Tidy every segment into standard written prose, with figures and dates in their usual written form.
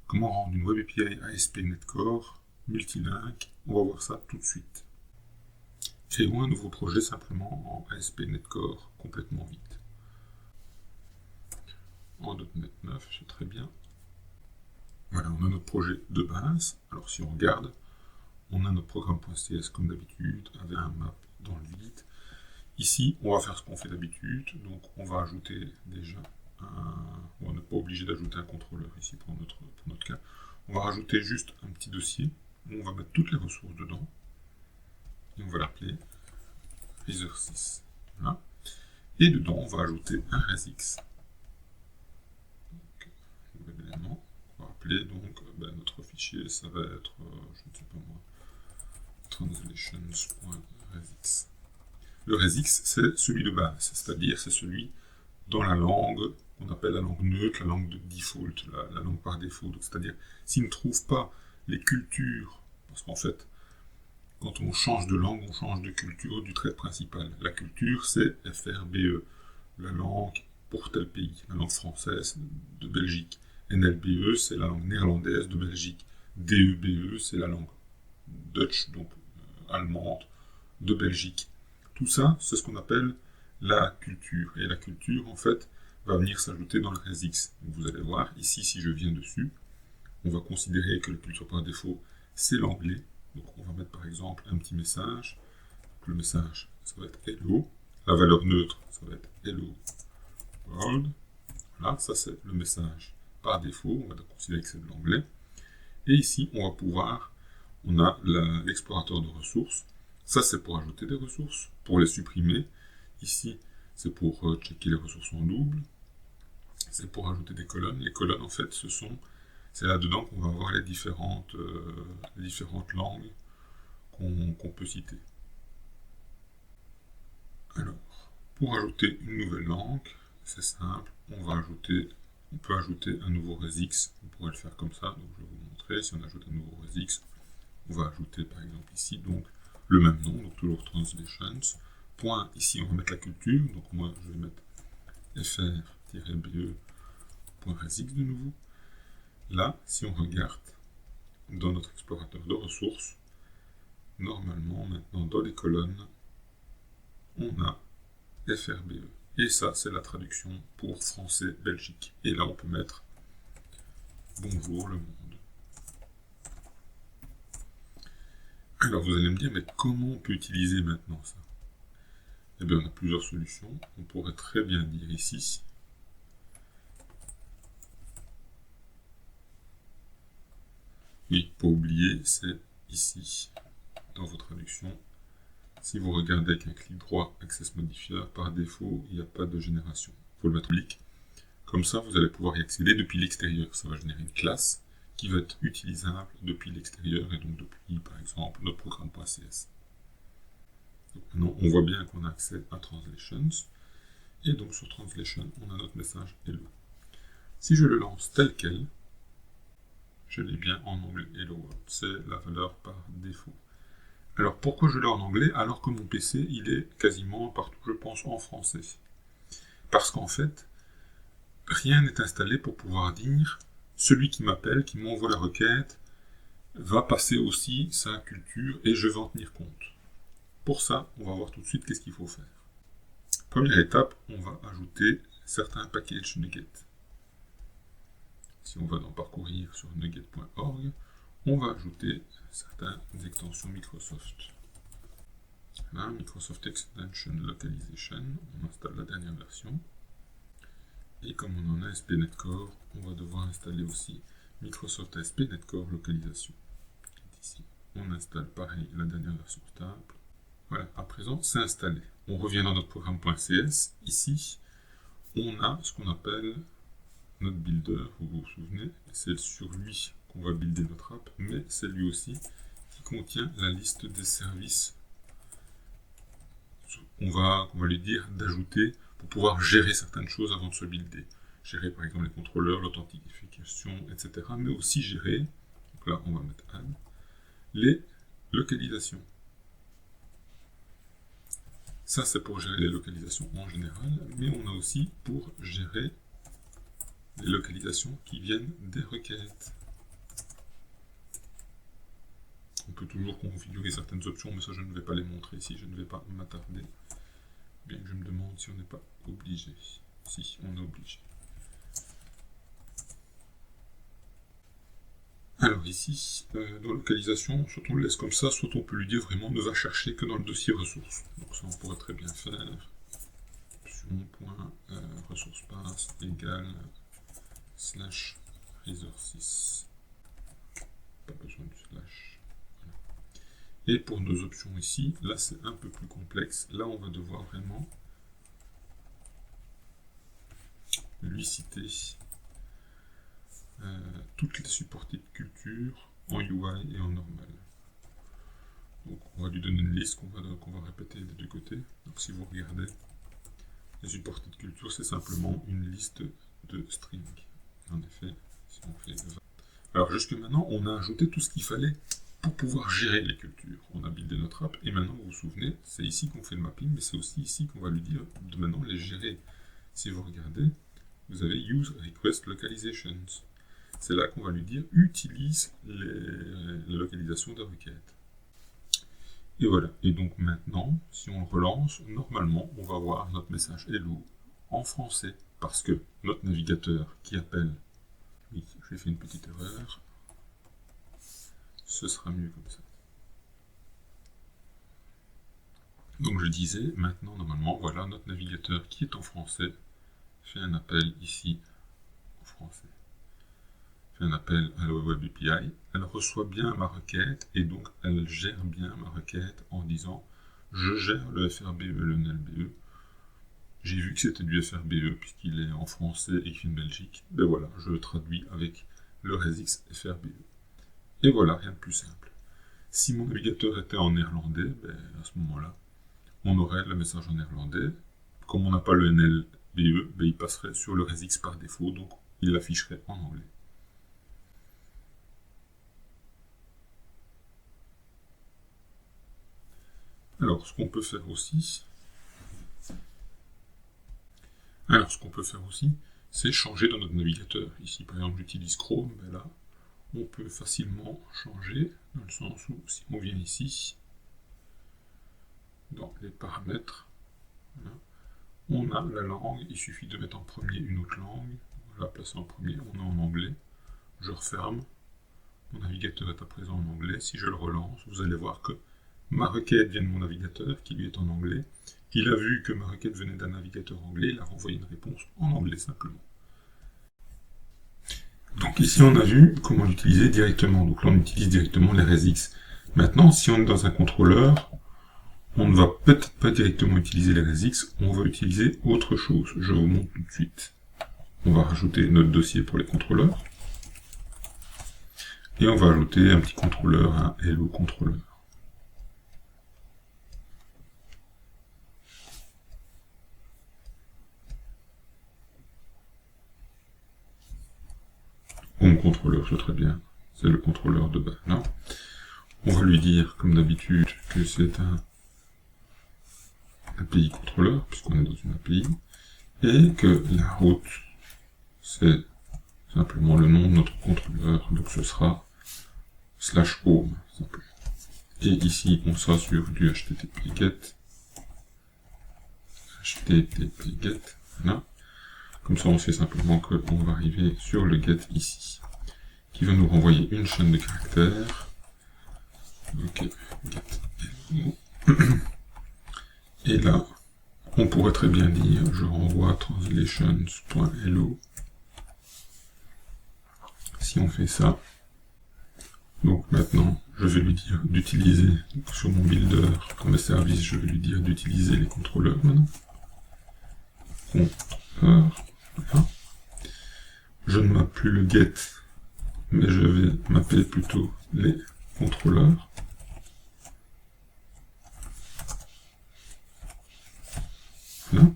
Comment rendre une Web API ASP.NET Core multilingue? On va voir ça tout de suite. Créons un nouveau projet simplement en ASP.NET Core complètement vide. En .NET 9, c'est très bien. Voilà, on a notre projet de base. Alors si on regarde, on a notre programme.cs comme d'habitude, avec un map dans le vide. Ici, on va faire ce qu'on fait d'habitude. Donc on va ajouter déjà on n'est pas obligé d'ajouter un contrôleur ici pour notre cas. On va rajouter juste un petit dossier où on va mettre toutes les ressources dedans. Et on va l'appeler exercice. Voilà. Et dedans, on va ajouter un resix. Donc, nouvel élément. On va appeler donc notre fichier, ça va être, je ne sais pas moi, translations.resix. Le resix, c'est celui de base, c'est-à-dire c'est celui dans la langue qu'on appelle la langue neutre, la langue de default, la langue par défaut. C'est-à-dire, s'il ne trouve pas les cultures, parce qu'en fait, quand on change de langue, on change de culture du trait principal. La culture, c'est FRBE, la langue pour tel pays, la langue française de Belgique. NLBE, c'est la langue néerlandaise de Belgique. DEBE, c'est la langue Dutch, donc allemande, de Belgique. Tout ça, c'est ce qu'on appelle la culture. Et la culture, en fait, va venir s'ajouter dans le resix. Donc vous allez voir, ici, si je viens dessus, on va considérer que la culture par défaut, c'est l'anglais. Donc on va mettre par exemple un petit message. Donc, le message, ça va être hello. La valeur neutre, ça va être hello world. Voilà, ça c'est le message par défaut. On va considérer que c'est de l'anglais. Et ici, on va pouvoir, on a l'explorateur de ressources. Ça, c'est pour ajouter des ressources, pour les supprimer. Ici, c'est pour checker les ressources en double. C'est pour ajouter des colonnes. Les colonnes, en fait, c'est là-dedans qu'on va avoir les différentes langues qu'on peut citer. Alors, pour ajouter une nouvelle langue, c'est simple, on peut ajouter un nouveau resix. On pourrait le faire comme ça, donc je vais vous montrer. Si on ajoute un nouveau resix, on va ajouter par exemple ici donc le même nom, donc toujours translations. Point, ici on va mettre la culture, donc moi je vais mettre fr-be.resix de nouveau. Là, si on regarde dans notre explorateur de ressources, normalement maintenant dans les colonnes, on a FRBE. Et ça, c'est la traduction pour français Belgique. Et là, on peut mettre bonjour le monde. Alors, vous allez me dire, mais comment on peut utiliser maintenant ça? Eh bien, on a plusieurs solutions. On pourrait très bien dire ici, oui, pas oublier, c'est ici, dans vos traductions. Si vous regardez avec un clic droit, Access Modifier, par défaut, il n'y a pas de génération. Il faut le mettre en clic. Comme ça, vous allez pouvoir y accéder depuis l'extérieur. Ça va générer une classe qui va être utilisable depuis l'extérieur et donc depuis, par exemple, notre programme.cs. Maintenant, on voit bien qu'on a accès à Translations. Et donc, sur Translation, on a notre message Hello. Si je le lance tel quel, je l'ai bien en anglais Hello World. C'est la valeur par défaut. Alors, pourquoi je l'ai en anglais alors que mon PC, il est quasiment partout, je pense, en français? Parce qu'en fait, rien n'est installé pour pouvoir dire celui qui m'appelle, qui m'envoie la requête, va passer aussi sa culture et je vais en tenir compte. Pour ça, on va voir tout de suite qu'est-ce qu'il faut faire. Première étape, on va ajouter certains packages NuGet. Si on va dans parcourir sur nuget.org, on va ajouter certaines extensions Microsoft. Là, Microsoft Extension Localization, on installe la dernière version. Et comme on en a ASP.NET Core, on va devoir installer aussi Microsoft ASP.NET Core Localisation. Ici, on installe pareil la dernière version stable. Voilà, à présent, c'est installé. On revient dans notre programme.cs. Ici, on a ce qu'on appelle notre builder, vous vous souvenez. C'est sur lui qu'on va builder notre app, mais c'est lui aussi qui contient la liste des services qu'on va lui dire d'ajouter pour pouvoir gérer certaines choses avant de se builder. Gérer par exemple les contrôleurs, l'authentification, etc. Mais aussi gérer, donc là on va mettre add, les localisations. Ça c'est pour gérer les localisations en général, mais on a aussi pour gérer les localisations qui viennent des requêtes. On peut toujours configurer certaines options, mais ça je ne vais pas les montrer ici, je ne vais pas m'attarder. Bien que je me demande si on n'est pas obligé. Si, on est obligé. Alors ici, dans localisation, soit on le laisse comme ça, soit on peut lui dire vraiment ne va chercher que dans le dossier ressources. Donc ça on pourrait très bien faire. Option.ressources pass égale /resources. Pas besoin du slash. Voilà. Et pour nos options ici, là c'est un peu plus complexe. Là on va devoir vraiment lui citer toutes les supportées de culture en UI et en normal. Donc on va lui donner une liste qu'on va répéter des deux côtés. Donc si vous regardez, les supportées de culture c'est simplement une liste de strings. En effet, si on fait 20. Alors jusque maintenant, on a ajouté tout ce qu'il fallait pour pouvoir gérer les cultures. On a buildé notre app et maintenant vous vous souvenez, c'est ici qu'on fait le mapping, mais c'est aussi ici qu'on va lui dire de maintenant les gérer. Si vous regardez, vous avez Use Request Localizations. C'est là qu'on va lui dire utilise les localisations de requêtes. Et voilà. Et donc maintenant, si on le relance, normalement, on va voir notre message Hello en français. Parce que notre navigateur qui appelle, oui, j'ai fait une petite erreur, ce sera mieux comme ça. Donc je disais, maintenant, normalement, voilà, notre navigateur qui est en français fait un appel ici en français. Fait un appel à la Web API, elle reçoit bien ma requête et donc elle gère bien ma requête en disant je gère le FRBE, le NLBE. J'ai vu que c'était du FRBE puisqu'il est en français et qu'il est en Belgique. Ben voilà, je le traduis avec le ResX FRBE. Et voilà, rien de plus simple. Si mon navigateur était en néerlandais, ben à ce moment-là, on aurait le message en néerlandais. Comme on n'a pas le NLBE, ben il passerait sur le ResX par défaut, donc il l'afficherait en anglais. Alors, ce qu'on peut faire aussi, c'est changer dans notre navigateur. Ici, par exemple, j'utilise Chrome, ben là, on peut facilement changer, dans le sens où, si on vient ici, dans les paramètres, voilà, on a la langue, il suffit de mettre en premier une autre langue, on va la placer en premier, on est en anglais, je referme, mon navigateur est à présent en anglais, si je le relance, vous allez voir que ma requête vient de mon navigateur, qui lui est en anglais. Il a vu que ma requête venait d'un navigateur anglais, il a renvoyé une réponse en anglais simplement. Donc ici on a vu comment l'utiliser directement. Donc là on utilise directement les ResX. Maintenant, si on est dans un contrôleur, on ne va peut-être pas directement utiliser les ResX, on va utiliser autre chose. Je vous montre tout de suite. On va rajouter notre dossier pour les contrôleurs. Et on va ajouter un petit contrôleur, un Hello contrôleur. Home contrôleur, c'est très bien. C'est le contrôleur de base. Là. On va lui dire, comme d'habitude, que c'est un API contrôleur, puisqu'on est dans une API, et que la route, c'est simplement le nom de notre contrôleur, donc ce sera /home, simplement. Et ici, on sera sur du HTTP GET, voilà. Comme ça, on sait simplement qu'on va arriver sur le get ici, qui va nous renvoyer une chaîne de caractères. Ok, get. Et là, on pourrait très bien dire, je renvoie translations.hello. Si on fait ça, donc maintenant, je vais lui dire d'utiliser, sur mon builder, dans mes services, je vais lui dire d'utiliser les contrôleurs maintenant. Contrôleur. Voilà. Je ne mappe plus le get, mais je vais mapper plutôt les contrôleurs. Voilà.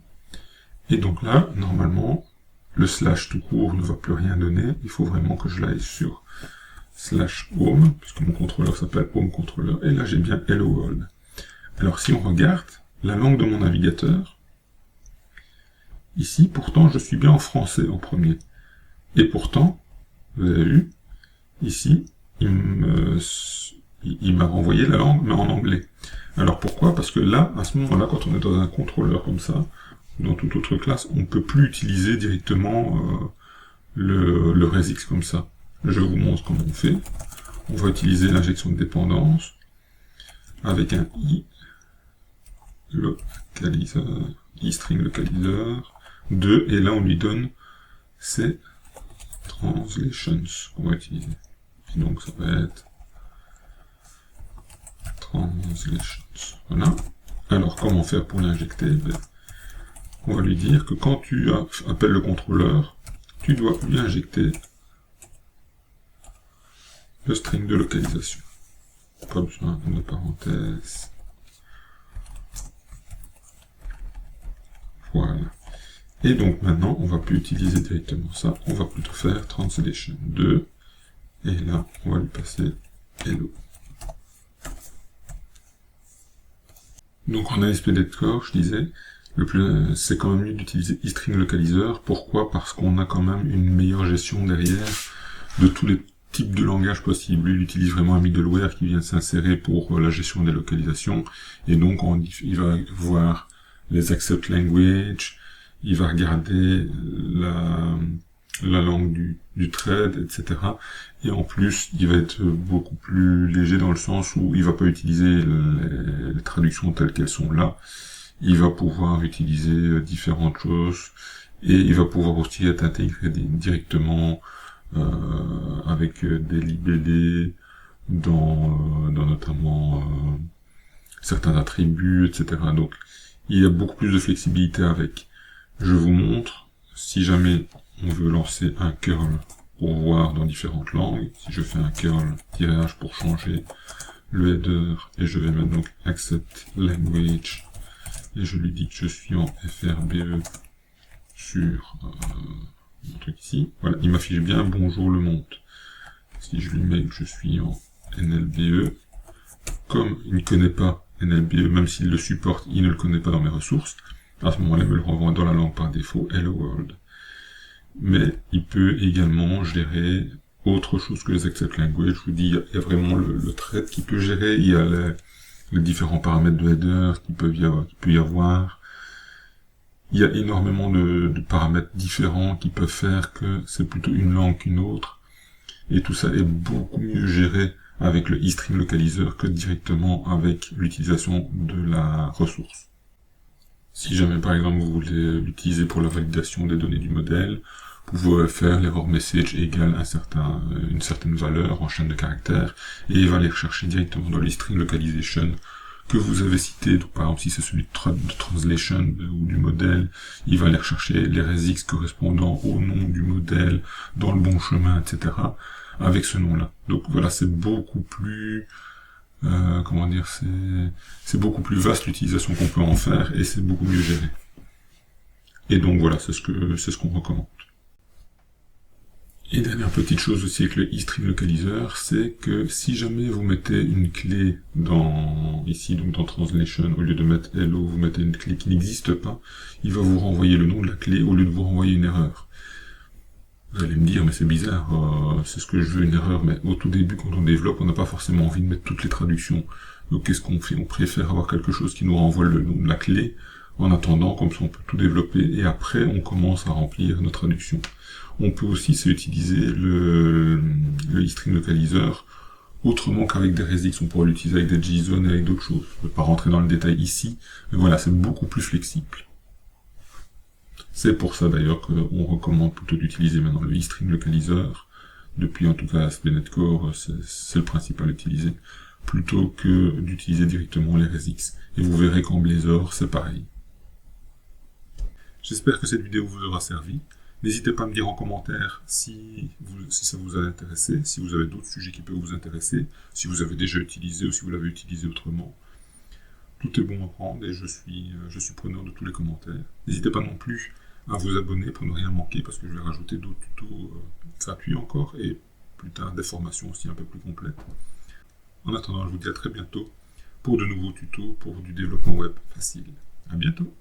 Et donc là, normalement, le slash tout court ne va plus rien donner. Il faut vraiment que je l'aille sur /home, puisque mon contrôleur s'appelle home controller. Et là, j'ai bien hello world. Alors, si on regarde la langue de mon navigateur, ici, pourtant, je suis bien en français en premier. Et pourtant, vous avez vu, ici, il me il m'a renvoyé la langue, mais en anglais. Alors pourquoi? Parce que là, à ce moment-là, quand on est dans un contrôleur comme ça, ou dans toute autre classe, on ne peut plus utiliser directement le resix comme ça. Je vous montre comment on fait. On va utiliser l'injection de dépendance avec un i localiseur, i-string localiseur 2, et là on lui donne ces translations qu'on va utiliser. Et donc ça va être translations. Voilà. Alors comment faire pour l'injecter? On va lui dire que quand tu appelles le contrôleur, tu dois lui injecter le string de localisation. Pas besoin de parenthèse. Voilà. Et donc maintenant, on va plus utiliser directement ça, on va plutôt faire translation 2, et là, on va lui passer hello. Donc en ASP.NET Core, je disais, c'est quand même mieux d'utiliser iString localiseur. Pourquoi? Parce qu'on a quand même une meilleure gestion derrière de tous les types de langages possibles. Il utilise vraiment un middleware qui vient s'insérer pour la gestion des localisations, et donc il va voir les accept language, il va regarder la langue du thread, etc. Et en plus, il va être beaucoup plus léger dans le sens où il va pas utiliser les traductions telles qu'elles sont là. Il va pouvoir utiliser différentes choses, et il va pouvoir aussi être intégré directement avec des libellés dans notamment certains attributs, etc. Donc, il y a beaucoup plus de flexibilité avec. Je vous montre, si jamais on veut lancer un curl pour voir dans différentes langues, si je fais un curl-h pour changer le header, et je vais mettre donc accept language, et je lui dis que je suis en FRBE sur mon truc ici, voilà, il m'affiche bien bonjour le monde. Si je lui mets que je suis en NLBE, comme il ne connaît pas NLBE, même s'il le supporte, il ne le connaît pas dans mes ressources, à ce moment-là, il me le renvoie dans la langue par défaut, Hello World. Mais il peut également gérer autre chose que les accept language. Je vous dis, il y a vraiment le thread qui peut gérer, il y a les différents paramètres de header qui peut y avoir. Il y a énormément de paramètres différents qui peuvent faire que c'est plutôt une langue qu'une autre. Et tout ça est beaucoup mieux géré avec le iString localiseur que directement avec l'utilisation de la ressource. Si jamais par exemple vous voulez l'utiliser pour la validation des données du modèle, vous pouvez faire l'error message égale une certaine valeur en chaîne de caractères, et il va les rechercher directement dans l'iString localization que vous avez cité. Donc par exemple si c'est celui de translation ou du modèle, il va aller rechercher les resix correspondant au nom du modèle dans le bon chemin, etc. avec ce nom-là. Donc voilà, c'est beaucoup plus c'est beaucoup plus vaste l'utilisation qu'on peut en faire, et c'est beaucoup mieux géré. Et donc voilà, c'est ce qu'on recommande. Et dernière petite chose aussi avec le iString localiseur, c'est que si jamais vous mettez une clé ici donc dans translation, au lieu de mettre hello, vous mettez une clé qui n'existe pas, il va vous renvoyer le nom de la clé au lieu de vous renvoyer une erreur. Vous allez me dire, mais c'est bizarre, c'est ce que je veux, une erreur, mais au tout début, quand on développe, on n'a pas forcément envie de mettre toutes les traductions. Donc qu'est-ce qu'on fait? On préfère avoir quelque chose qui nous renvoie le nom de la clé, en attendant, comme ça on peut tout développer, et après on commence à remplir nos traductions. On peut aussi utiliser le iString localiseur autrement qu'avec des resix. On pourrait l'utiliser avec des JSON et avec d'autres choses. Je ne vais pas rentrer dans le détail ici, mais voilà, c'est beaucoup plus flexible. C'est pour ça d'ailleurs qu'on recommande plutôt d'utiliser maintenant le iString localiseur. Depuis en tout cas ASP.NET Core, c'est le principal utilisé, plutôt que d'utiliser directement les resix. Et vous verrez qu'en Blazor, c'est pareil. J'espère que cette vidéo vous aura servi. N'hésitez pas à me dire en commentaire si ça vous a intéressé, si vous avez d'autres sujets qui peuvent vous intéresser, si vous avez déjà utilisé ou si vous l'avez utilisé autrement. Tout est bon à prendre et je suis preneur de tous les commentaires. N'hésitez pas non plus à vous abonner pour ne rien manquer, parce que je vais rajouter d'autres tutos gratuits encore, et plus tard des formations aussi un peu plus complètes. En attendant, je vous dis à très bientôt pour de nouveaux tutos pour du développement web facile. À bientôt.